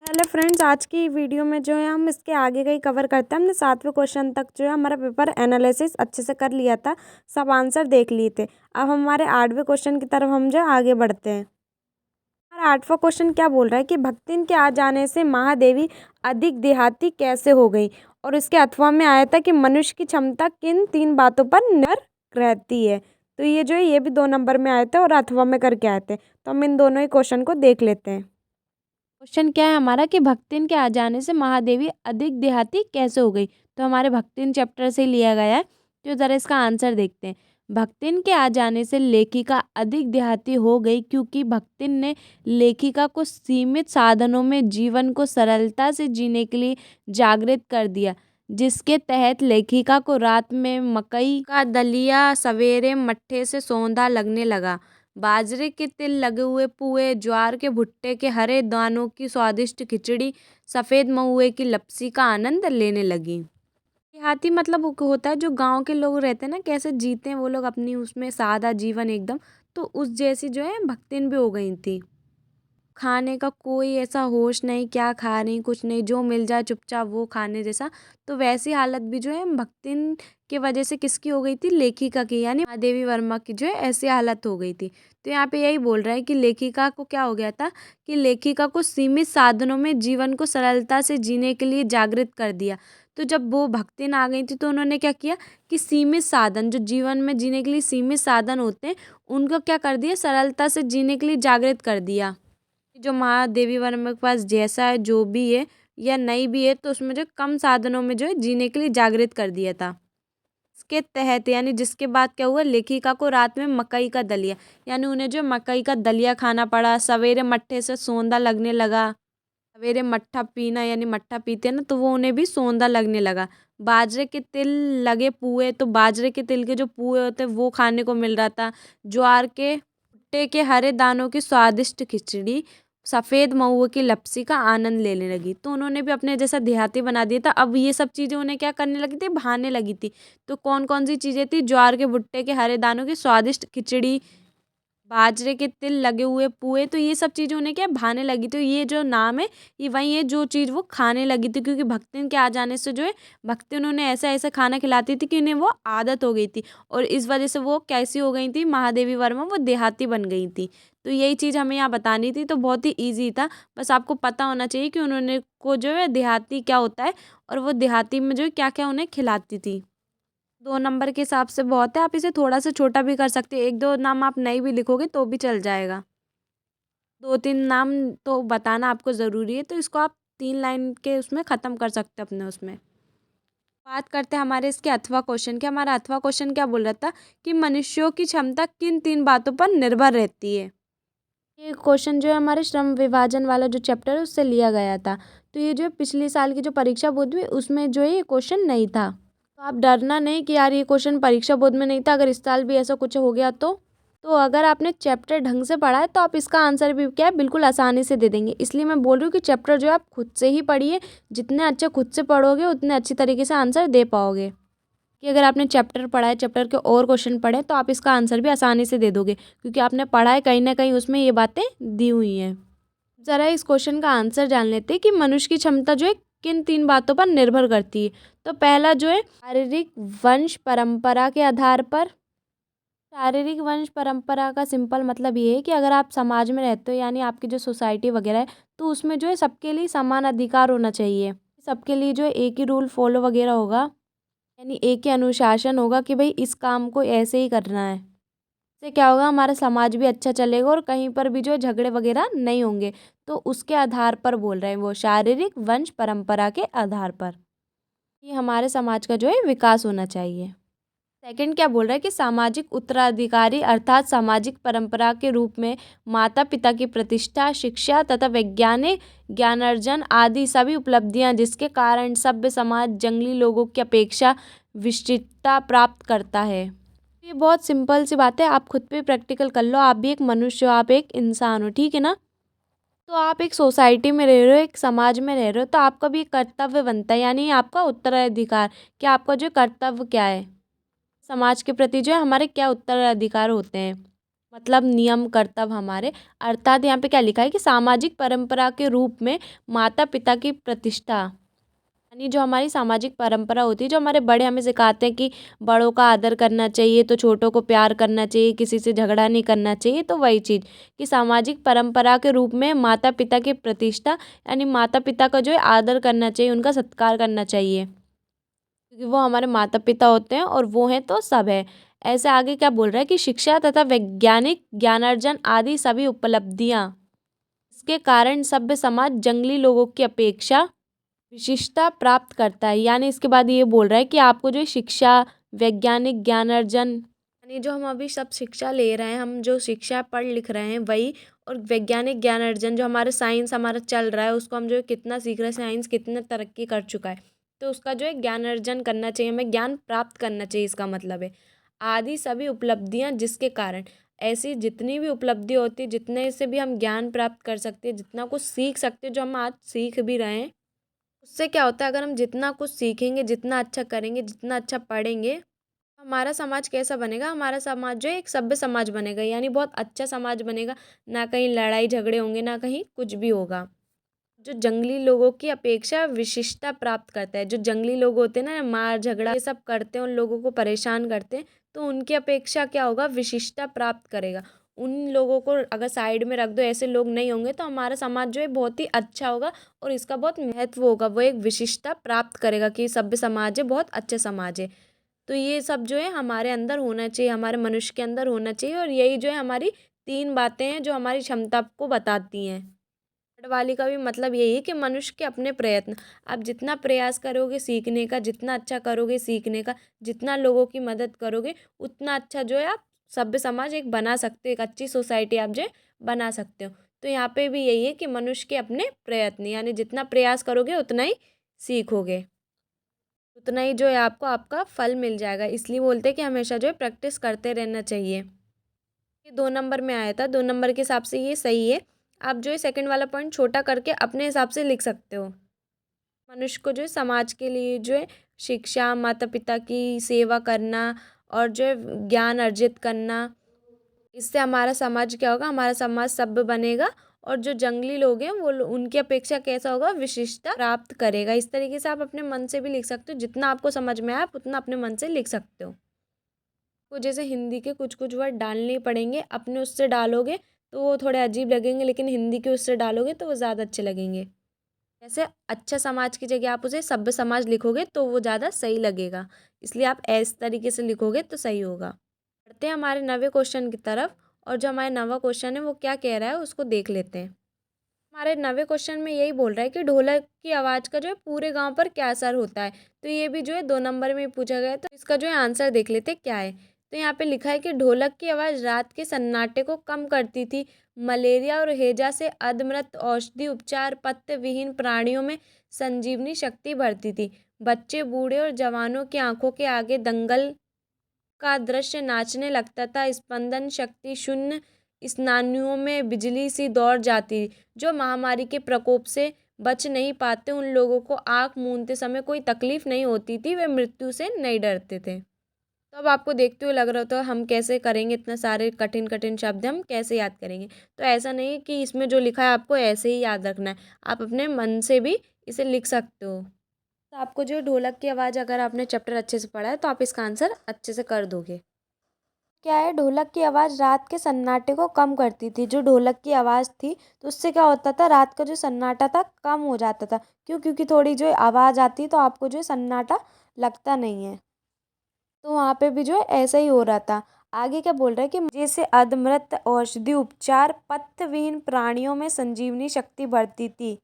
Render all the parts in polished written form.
Hello friends, आज की video में जो है हम इसके आगे का ही कवर करते हैं। हमने 7वें क्वेश्चन तक जो है हमारा पेपर एनालिसिस अच्छे से कर लिया था, सब आंसर देख लिए थे। अब हमारे 8वें क्वेश्चन की तरफ हम जो है आगे बढ़ते हैं। हमारा 8वां क्वेश्चन क्या बोल रहा है कि भक्तिन के आ जाने से महादेवी अधिक देहाती कैसे हो गई। और इसके अथवा में आया था कि मनुष्य की क्षमता किन 3 बातों पर निर्भर रहती है। तो ये जो है ये भी 2 नंबर में आए थे और अथवा में करके आए थे। तो हम इन दोनों ही क्वेश्चन को देख लेते हैं। क्वेश्चन क्या है हमारा कि भक्तिन के आ जाने से महादेवी अधिक देहाती कैसे हो गई। तो हमारे भक्तिन चैप्टर से लिया गया है। तो ज़रा इसका आंसर देखते हैं। भक्तिन के आ जाने से लेखिका अधिक देहाती हो गई क्योंकि भक्तिन ने लेखिका को सीमित साधनों में जीवन को सरलता से जीने के लिए जागृत कर दिया, जिसके तहत लेखिका को रात में मकई का दलिया सवेरे मट्ठे से सौंधा लगने लगा। बाजरे के तिल लगे हुए पुए, ज्वार के भुट्टे के हरे दानों की स्वादिष्ट खिचड़ी, सफ़ेद महुए की लपसी का आनंद लेने लगी। देहाती मतलब होता है जो गांव के लोग रहते हैं ना, कैसे जीते हैं वो लोग अपनी उसमें सादा जीवन एकदम। तो उस जैसी जो है भक्तिन भी हो गई थी। खाने का कोई ऐसा होश नहीं, क्या खा रही कुछ नहीं, जो मिल जाए चुपचाप वो खाने जैसा। तो वैसी हालत भी जो है भक्तिन के वजह से किसकी हो गई थी, लेखिका की, यानी महादेवी वर्मा की जो है ऐसी हालत हो गई थी। तो यहाँ पे यही बोल रहा है कि लेखिका को क्या हो गया था कि लेखिका को सीमित साधनों में जीवन को सरलता से जीने के लिए जागृत कर दिया। तो जब वो भक्तिन आ गई थी तो उन्होंने क्या किया कि सीमित साधन जो जीवन में जीने के लिए सीमित साधन होते हैं उनको क्या कर दिया, सरलता से जीने के लिए जागृत कर दिया। जो महादेवी वर्मा के पास जैसा है जो भी है या नहीं भी है तो उसमें जो कम साधनों में जो है जीने के लिए जागृत कर दिया था। इसके तहत यानी जिसके बाद क्या हुआ, लेखिका को रात में मकई का दलिया, यानी उन्हें जो मकई का दलिया खाना पड़ा। सवेरे मट्ठे से सौंधा लगने लगा। सवेरे मट्ठा पीना यानी मट्ठा पीते हैं ना, तो वो उन्हें भी सौंधा लगने लगा। बाजरे के तिल लगे पुए, तो बाजरे के तिल के जो पुए होते हैं वो खाने को मिल रहा था। ज्वार के भुट्टे के हरे दानों की स्वादिष्ट खिचड़ी, सफ़ेद महुए की लपसी का आनंद लेने लगी। तो उन्होंने भी अपने जैसा देहाती बना दिया था। अब ये सब चीज़ें उन्हें क्या करने लगी थी, भाने लगी थी। तो कौन कौन सी चीज़ें थी, ज्वार के भुट्टे के हरे दानों की स्वादिष्ट खिचड़ी, बाजरे के तिल लगे हुए पुए, तो ये सब चीज़ें उन्हें क्या भाने लगी। तो ये जो नाम है ये वही है जो चीज़ वो खाने लगी थी, क्योंकि भक्तिन के आ जाने से जो है भक्तिन उन्हें ऐसा ऐसा खाना खिलाती थी कि उन्हें वो आदत हो गई थी। और इस वजह से वो कैसी हो गई थी, महादेवी वर्मा वो देहाती बन गई थी। तो यही चीज़ हमें यहाँ बतानी थी। तो बहुत ही ईजी था, बस आपको पता होना चाहिए कि उन्होंने को जो है देहाती क्या होता है और वो देहाती में जो है क्या क्या उन्हें खिलाती थी। 2 नंबर के हिसाब से बहुत है, आप इसे थोड़ा सा छोटा भी कर सकते हैं। 1-2 नाम आप नहीं भी लिखोगे तो भी चल जाएगा। 2-3 नाम तो बताना आपको ज़रूरी है, तो इसको आप 3 लाइन के उसमें ख़त्म कर सकते हैं अपने उसमें। बात करते हैं हमारे इसके अथवा क्वेश्चन के। हमारा अथवा क्वेश्चन क्या बोल रहा था कि मनुष्यों की क्षमता किन 3 बातों पर निर्भर रहती है। ये क्वेश्चन जो है हमारे श्रम विभाजन वाला जो चैप्टर है उससे लिया गया था। तो ये जो है पिछले साल की जो परीक्षा बोर्ड हुई उसमें जो है ये क्वेश्चन नहीं था। तो आप डरना नहीं कि यार ये क्वेश्चन परीक्षा बोर्ड में नहीं था, अगर इस साल भी ऐसा कुछ हो गया तो अगर आपने चैप्टर ढंग से पढ़ा है तो आप इसका आंसर भी क्या है बिल्कुल आसानी से दे देंगे। इसलिए मैं बोल रही हूँ कि चैप्टर जो है आप खुद से ही पढ़िए। जितने अच्छे खुद से पढ़ोगे उतने अच्छी तरीके से आंसर दे पाओगे। कि अगर आपने चैप्टर पढ़ा है, चैप्टर के और क्वेश्चन पढ़े तो आप इसका आंसर भी आसानी से दे दोगे, क्योंकि आपने पढ़ा है कहीं ना कहीं उसमें ये बातें दी हुई हैं। ज़रा इस क्वेश्चन का आंसर जान लेते हैं कि मनुष्य की क्षमता जो है किन 3 बातों पर निर्भर करती है। तो पहला जो है शारीरिक वंश परंपरा के आधार पर। शारीरिक वंश परंपरा का सिंपल मतलब ये है कि अगर आप समाज में रहते हो, यानी आपकी जो सोसाइटी वगैरह है, तो उसमें जो है सबके लिए समान अधिकार होना चाहिए। सबके लिए जो है एक ही रूल फॉलो वगैरह होगा, यानी एक ही अनुशासन होगा कि भाई इस काम को ऐसे ही करना है। इससे क्या होगा, हमारा समाज भी अच्छा चलेगा और कहीं पर भी जो है झगड़े वगैरह नहीं होंगे। तो उसके आधार पर बोल रहे हैं वो, शारीरिक वंश परंपरा के आधार पर कि हमारे समाज का जो है विकास होना चाहिए। सेकंड क्या बोल रहा है कि सामाजिक उत्तराधिकारी अर्थात सामाजिक परंपरा के रूप में माता पिता की प्रतिष्ठा, शिक्षा तथा वैज्ञानिक ज्ञानार्जन आदि सभी उपलब्धियां, जिसके कारण सभ्य समाज जंगली लोगों की अपेक्षा विशिष्टता प्राप्त करता है। ये बहुत सिंपल सी बात है, आप खुद पे प्रैक्टिकल कर लो। आप भी एक मनुष्य हो, आप एक इंसान हो, ठीक है ना। तो आप एक सोसाइटी में रह रहे हो, एक समाज में रह रहे हो, तो आपका भी एक कर्तव्य बनता है, यानी आपका उत्तराधिकार कि आपका जो कर्तव्य क्या है, समाज के प्रति जो है हमारे क्या उत्तराधिकार होते हैं। मतलब नियम कर्तव्य हमारे। अर्थात यहाँ पे क्या लिखा है कि सामाजिक परंपरा के रूप में माता पिता की प्रतिष्ठा, यानी जो हमारी सामाजिक परंपरा होती है, जो हमारे बड़े हमें सिखाते हैं कि बड़ों का आदर करना चाहिए, तो छोटों को प्यार करना चाहिए, किसी से झगड़ा नहीं करना चाहिए, तो वही चीज़ कि सामाजिक परंपरा के रूप में माता पिता की प्रतिष्ठा, यानी माता पिता का जो है आदर करना चाहिए, उनका सत्कार करना चाहिए, क्योंकि वो हमारे माता पिता होते हैं और वो हैं तो सब है। ऐसे आगे क्या बोल रहा है कि शिक्षा तथा वैज्ञानिक ज्ञानार्जन आदि सभी उपलब्धियाँ, इसके कारण सभ्य समाज जंगली लोगों की अपेक्षा विशिष्टता प्राप्त करता है। यानी इसके बाद ये बोल रहा है कि आपको जो शिक्षा, वैज्ञानिक ज्ञानार्जन, यानी जो हम अभी सब शिक्षा ले रहे हैं, हम जो शिक्षा पढ़ लिख रहे हैं वही, और वैज्ञानिक ज्ञानार्जन जो हमारे साइंस हमारा चल रहा है उसको हम जो है कितना सीख रहे हैं, साइंस कितना तरक्की कर चुका है, तो उसका जो है ज्ञानार्जन करना चाहिए, हमें ज्ञान प्राप्त करना चाहिए, इसका मतलब है आदि सभी उपलब्धियाँ जिसके कारण, ऐसी जितनी भी उपलब्धि होती है, जितने से भी हम ज्ञान प्राप्त कर सकते हैं, जितना कुछ सीख सकते हैं, जो हम आज सीख भी रहे हैं, उससे क्या होता है अगर हम जितना कुछ सीखेंगे, जितना अच्छा करेंगे, जितना अच्छा पढ़ेंगे, हमारा समाज कैसा बनेगा, हमारा समाज जो है एक सभ्य समाज बनेगा, यानी बहुत अच्छा समाज बनेगा, ना कहीं लड़ाई झगड़े होंगे, ना कहीं कुछ भी होगा। जो जंगली लोगों की अपेक्षा विशिष्टता प्राप्त करता है, जो जंगली लोग होते हैं ना, मार झगड़ा ये सब करते हैं, उन लोगों को परेशान करते हैं, तो उनकी अपेक्षा क्या होगा, विशिष्टता प्राप्त करेगा। उन लोगों को अगर साइड में रख दो, ऐसे लोग नहीं होंगे, तो हमारा समाज जो है बहुत ही अच्छा होगा और इसका बहुत महत्व होगा, वो एक विशिष्टता प्राप्त करेगा कि सभ्य समाज है, बहुत अच्छा समाज है। तो ये सब जो है हमारे अंदर होना चाहिए, हमारे मनुष्य के अंदर होना चाहिए, और यही जो है हमारी 3 बातें हैं जो हमारी क्षमता को बताती हैं। थर्ड वाली का भी मतलब यही है कि मनुष्य के अपने प्रयत्न, आप जितना प्रयास करोगे सीखने का, जितना अच्छा करोगे सीखने का, जितना लोगों की मदद करोगे, उतना अच्छा जो है आप सभ्य समाज एक बना सकते हो, एक अच्छी सोसाइटी आप जो है बना सकते हो। तो यहाँ पे भी यही है कि मनुष्य के अपने प्रयत्न, यानी जितना प्रयास करोगे उतना ही सीखोगे, उतना ही जो है आपको आपका फल मिल जाएगा। इसलिए बोलते हैं कि हमेशा जो है प्रैक्टिस करते रहना चाहिए। ये 2 नंबर में आया था, 2 नंबर के हिसाब से ये सही है। आप जो है सेकंड वाला पॉइंट छोटा करके अपने हिसाब से लिख सकते हो। मनुष्य को जो है समाज के लिए जो है शिक्षा, माता पिता की सेवा करना और जो है ज्ञान अर्जित करना, इससे हमारा समाज क्या होगा, हमारा समाज सभ्य बनेगा, और जो जंगली लोग हैं वो उनकी अपेक्षा कैसा होगा, विशिष्टता प्राप्त करेगा। इस तरीके से आप अपने मन से भी लिख सकते हो, जितना आपको समझ में आए आप उतना अपने मन से लिख सकते हो। तो जैसे हिंदी के कुछ कुछ वर्ड डालने पड़ेंगे, अपने उससे डालोगे तो वो थोड़े अजीब लगेंगे, लेकिन हिंदी के उससे डालोगे तो वो ज़्यादा अच्छे लगेंगे। जैसे अच्छा समाज की जगह आप उसे सभ्य समाज लिखोगे तो वो ज़्यादा सही लगेगा, इसलिए आप इस तरीके से लिखोगे तो सही होगा। बढ़ते हैं हमारे 9वें क्वेश्चन की तरफ, और जो हमारे 9वां क्वेश्चन है वो क्या कह रहा है उसको देख लेते हैं। हमारे 9वें क्वेश्चन में यही बोल रहा है कि ढोलक की आवाज़ का जो है पूरे गांव पर क्या असर होता है। तो ये भी जो है 2 नंबर में पूछा गया है, तो इसका जो है आंसर देख लेते हैं क्या है। तो यहाँ पे लिखा है कि ढोलक की आवाज़ रात के सन्नाटे को कम करती थी, मलेरिया और हैजा से अधमृत औषधि उपचार, पत्ते विहीन प्राणियों में संजीवनी शक्ति बढ़ती थी, बच्चे बूढ़े और जवानों की आंखों के आगे दंगल का दृश्य नाचने लगता था, स्पंदन शक्ति शून्य, स्नायुओं में बिजली सी दौड़ जाती। जो महामारी के प्रकोप से बच नहीं पाते उन लोगों को आँख मूंदते समय कोई तकलीफ नहीं होती थी, वे मृत्यु से नहीं डरते थे। तो अब आपको देखते हुए लग रहा था हम कैसे करेंगे, इतने सारे कठिन कठिन शब्द हम कैसे याद करेंगे। तो ऐसा नहीं है कि इसमें जो लिखा है आपको ऐसे ही याद रखना है, आप अपने मन से भी इसे लिख सकते हो। तो आपको जो ढोलक की आवाज़, अगर आपने चैप्टर अच्छे से पढ़ा है तो आप इसका आंसर अच्छे से कर दोगे। क्या है, ढोलक की आवाज़ रात के सन्नाटे को कम करती थी। जो ढोलक की आवाज़ थी तो उससे क्या होता था, रात का जो सन्नाटा था कम हो जाता था। क्यों? क्योंकि थोड़ी जो आवाज़ आती है तो आपको जो सन्नाटा लगता नहीं है। तो वहाँ पे भी जो है ऐसा ही हो रहा था। आगे क्या बोल रहा है कि जैसे अधमृत औषधि उपचार, पथ्य विहीन प्राणियों में संजीवनी शक्ति बढ़ती थी।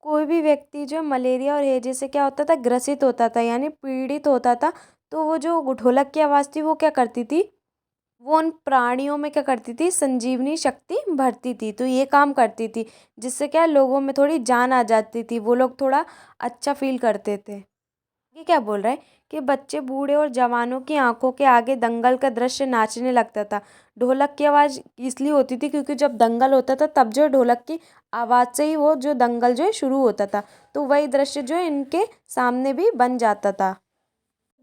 कोई भी व्यक्ति जो मलेरिया और हैजे से क्या होता था, ग्रसित होता था, यानी पीड़ित होता था, तो वो जो ढोलक की आवाज़ थी वो क्या करती थी, वो उन प्राणियों में क्या करती थी, संजीवनी शक्ति भरती थी। तो ये काम करती थी जिससे क्या लोगों में थोड़ी जान आ जाती थी, वो लोग थोड़ा अच्छा फील करते थे। ये क्या बोल रहा है कि बच्चे बूढ़े और जवानों की आंखों के आगे दंगल का दृश्य नाचने लगता था। ढोलक की आवाज़ इसलिए होती थी क्योंकि जब दंगल होता था तब जो है ढोलक की आवाज़ से ही वो जो दंगल जो है शुरू होता था, तो वही दृश्य जो है इनके सामने भी बन जाता था।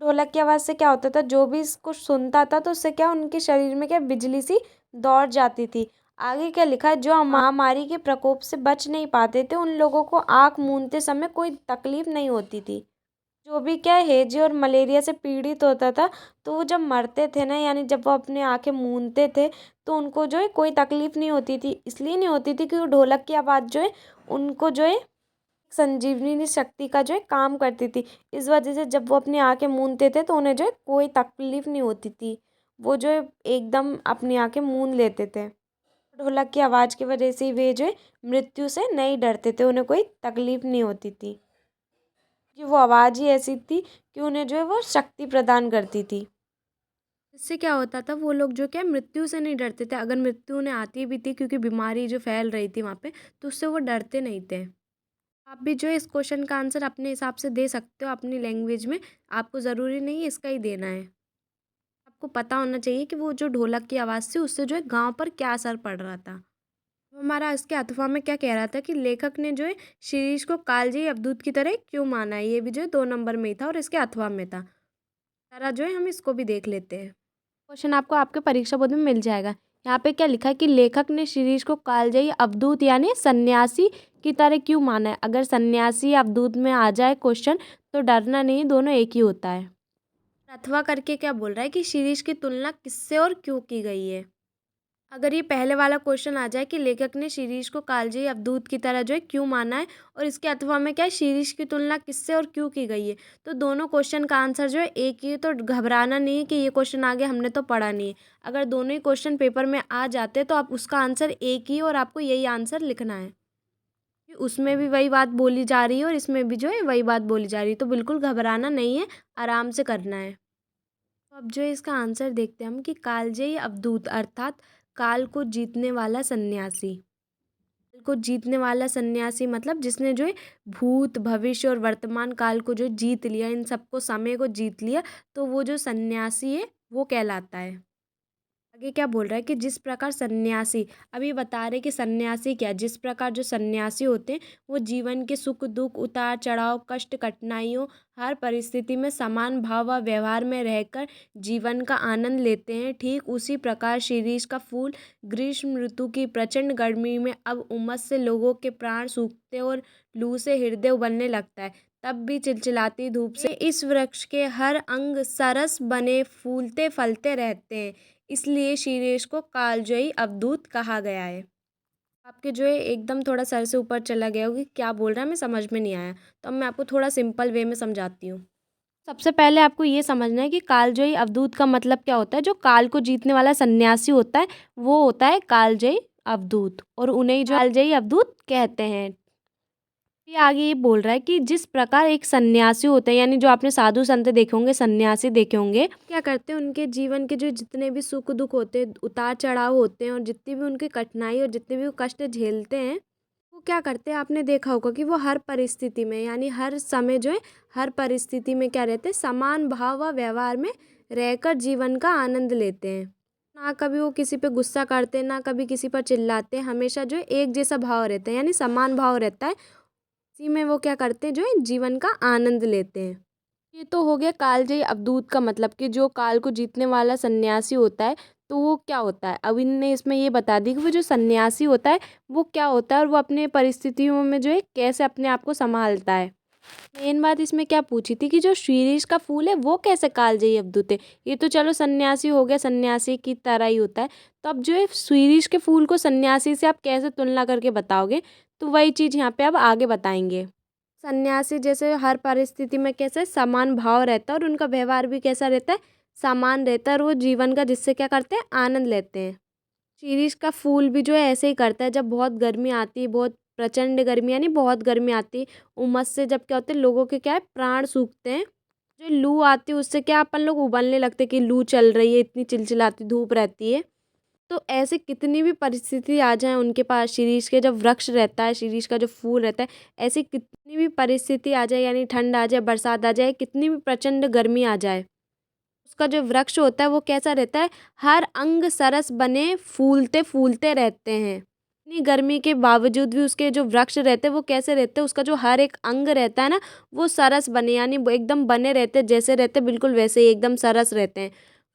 ढोलक की आवाज़ से क्या होता था, जो भी इसको सुनता था तो उससे क्या उनके शरीर में क्या बिजली सी दौड़ जाती थी। आगे क्या लिखा है, जो महामारी के प्रकोप से बच नहीं पाते थे उन लोगों को आँख मूंदते समय कोई तकलीफ नहीं होती थी। जो भी क्या है हैजे और मलेरिया से पीड़ित होता था, तो वो जब मरते थे ना, यानी जब वो अपनी आँखें मूंदते थे तो उनको जो है कोई तकलीफ नहीं होती थी। इसलिए नहीं होती थी क्योंकि ढोलक की आवाज़ जो है उनको जो है संजीवनी शक्ति का जो है काम करती थी। इस वजह से जब वो अपनी आँखें मूंदते थे तो उन्हें जो है कोई तकलीफ नहीं होती थी। वो जो है एकदम अपनी आँखें मूंद लेते थे। ढोलक की आवाज़ की वजह से वे जो है मृत्यु से नहीं डरते थे, उन्हें कोई तकलीफ नहीं होती थी, कि वो आवाज़ ही ऐसी थी कि उन्हें जो है वो शक्ति प्रदान करती थी। इससे क्या होता था, वो लोग जो क्या मृत्यु से नहीं डरते थे। अगर मृत्यु उन्हें आती भी थी क्योंकि बीमारी जो फैल रही थी वहाँ पे, तो उससे वो डरते नहीं थे। आप भी जो है इस क्वेश्चन का आंसर अपने हिसाब से दे सकते हो अपनी लैंग्वेज में। आपको ज़रूरी नहीं है इसका ही देना है। आपको पता होना चाहिए कि वो जो ढोलक की आवाज़ थी उससे जो है गाँव पर क्या असर पड़ रहा था। हमारा इसके अथवा में क्या कह रहा था कि लेखक ने जो है शिरीष को कालजयी अवधूत की तरह क्यों माना है। ये भी जो है 2 नंबर में ही था और इसके अथवा में था। सारा जो है हम इसको भी देख लेते हैं। क्वेश्चन आपको आपके परीक्षा बोर्ड में मिल जाएगा। यहाँ पे क्या लिखा है कि लेखक ने शिरीष को कालजयी अवधूत यानी सन्यासी की तरह क्यों माना है। अगर सन्यासी या अवधूत में आ जाए क्वेश्चन तो डरना नहीं, दोनों एक ही होता है। अथवा करके क्या बोल रहा है कि शिरीष की तुलना किससे और क्यों की गई है। अगर ये पहले वाला क्वेश्चन आ जाए कि लेखक ने शिरीष को कालजयी अवधूत की तरह जो है क्यों माना है, और इसके अथवा में क्या है शिरीष की तुलना किससे और क्यों की गई है, तो दोनों क्वेश्चन का आंसर जो है एक ही है। तो घबराना नहीं है कि ये क्वेश्चन आ गया हमने तो पढ़ा नहीं है। अगर दोनों ही क्वेश्चन पेपर में आ जाते तो आप उसका आंसर एक ही और आपको यही आंसर लिखना है। उसमें भी वही बात बोली जा रही है और इसमें भी जो है वही बात बोली जा रही है, तो बिल्कुल घबराना नहीं है, आराम से करना है। तो अब जो है इसका आंसर देखते हैं हम कि कालजयी अवधूत अर्थात काल को जीतने वाला सन्यासी। काल को जीतने वाला सन्यासी मतलब जिसने जो है भूत भविष्य और वर्तमान काल को जो जीत लिया, इन सबको समय को जीत लिया, तो वो जो सन्यासी है वो कहलाता है। आगे क्या बोल रहा है कि जिस प्रकार सन्यासी, अभी बता रहे कि सन्यासी क्या, जिस प्रकार जो सन्यासी होते हैं वो जीवन के सुख दुख उतार चढ़ाव कष्ट कठिनाइयों हर परिस्थिति में समान भाव व व्यवहार में रहकर जीवन का आनंद लेते हैं, ठीक उसी प्रकार शिरीष का फूल ग्रीष्म ऋतु की प्रचंड गर्मी में अब उमस से लोगों के प्राण सूखते और लू से हृदय उबलने लगता है, तब भी चिलचिलाती धूप से इस वृक्ष के हर अंग सरस बने फूलते फलते रहते हैं, इसलिए शिरीष को कालजयी अवधूत कहा गया है। आपके जो है एकदम थोड़ा सर से ऊपर चला गया होगा कि क्या बोल रहा है, हमें समझ में नहीं आया, तो अब मैं आपको थोड़ा सिंपल वे में समझाती हूँ। सबसे पहले आपको ये समझना है कि कालजयी अवधूत का मतलब क्या होता है। जो काल को जीतने वाला सन्यासी होता है वो होता है कालजयी अवधूत, और उन्हें जो कालजयी अवधूत कहते हैं। ये आगे ये बोल रहा है कि जिस प्रकार एक सन्यासी होता है, यानी जो आपने साधु संत देखे होंगे, सन्यासी देखे होंगे, क्या करते हैं उनके जीवन के जो जितने भी सुख दुख होते हैं, उतार चढ़ाव होते हैं और जितनी भी उनकी कठिनाई और जितने भी वो कष्ट झेलते हैं, वो क्या करते हैं आपने देखा होगा कि वो हर परिस्थिति में यानी हर समय जो है हर परिस्थिति में क्या रहते हैं, समान भाव व व्यवहार में रहकर जीवन का आनंद लेते हैं। ना कभी वो किसी पे गुस्सा करते हैं, ना कभी किसी पर चिल्लाते हैं, हमेशा जो है एक जैसा भाव रहता है यानी समान भाव रहता है। इसी में वो क्या करते हैं जो है जीवन का आनंद लेते हैं। ये तो हो गया कालजयी अवधूत का मतलब कि जो काल को जीतने वाला सन्यासी होता है तो वो क्या होता है। अब इनने इसमें ये बता दी कि वो जो सन्यासी होता है वो क्या होता है और वो अपने परिस्थितियों में जो है कैसे अपने आप को संभालता है। मेन बात इसमें क्या पूछी थी कि जो शीरीष का फूल है वो कैसे कालजयी अवधूत है। ये तो चलो सन्यासी हो गया, सन्यासी की तरह ही होता है। तो अब जो है शीरीष के फूल को सन्यासी से आप कैसे तुलना करके बताओगे, तो वही चीज़ यहाँ पे अब आगे बताएंगे। सन्यासी जैसे हर परिस्थिति में कैसे समान भाव रहता है और उनका व्यवहार भी कैसा रहता है, समान रहता है, और वो जीवन का जिससे क्या करते हैं आनंद लेते हैं। शीरीष का फूल भी जो है ऐसे ही करता है। जब बहुत गर्मी आती है, बहुत प्रचंड गर्मी यानी बहुत गर्मी आती है, उमस से जब क्या होते हैं लोगों के क्या है प्राण सूखते हैं। जो लू आती है उससे क्या अपन लोग उबलने लगते हैं कि लू चल रही है, इतनी चिलचिलाती धूप रहती है। तो ऐसे कितनी भी परिस्थिति आ जाए उनके पास, शिरीष के जब वृक्ष रहता है, शिरीष का जो फूल रहता है, ऐसी कितनी भी परिस्थिति आ जाए यानी ठंड आ जाए, बरसात आ जाए, कितनी भी प्रचंड गर्मी आ जाए, उसका जो वृक्ष होता है वो कैसा रहता है, हर अंग सरस बने फूलते फूलते रहते हैं। इतनी गर्मी के बावजूद भी उसके जो वृक्ष रहते हैं वो कैसे रहते हैं, उसका जो हर एक अंग रहता है ना वो सरस बने यानी वो एकदम बने रहते हैं, जैसे रहते हैं बिल्कुल वैसे ही एकदम सरस रहते हैं।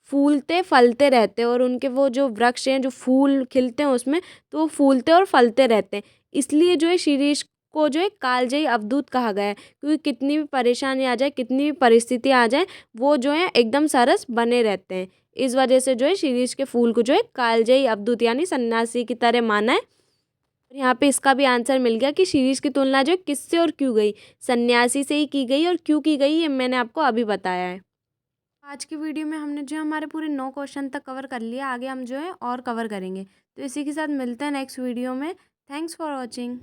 फूलते फलते रहते हैं और उनके वो जो वृक्ष हैं जो फूल खिलते हैं उसमें, तो वो फूलते और फलते रहते हैं। इसलिए जो है शीरीष को जो है कालजयी अवधूत कहा गया है, क्योंकि कितनी भी परेशानी आ जाए, कितनी भी परिस्थिति आ जाए, वो जो है एकदम सरस बने रहते हैं। इस वजह से जो है शीरीष के फूल को जो है कालजयी अवधूत यानी सन्यासी की तरह माना है। यहाँ पे इसका भी आंसर मिल गया कि शीरीष की तुलना जो है किससे और क्यों गई, सन्यासी से ही की गई और क्यों की गई ये मैंने आपको अभी बताया है। आज की वीडियो में हमने जो है हमारे पूरे 9 क्वेश्चन तक कवर कर लिया, आगे हम जो है और कवर करेंगे। तो इसी के साथ मिलते हैं नेक्स्ट वीडियो में। Thanks for watching.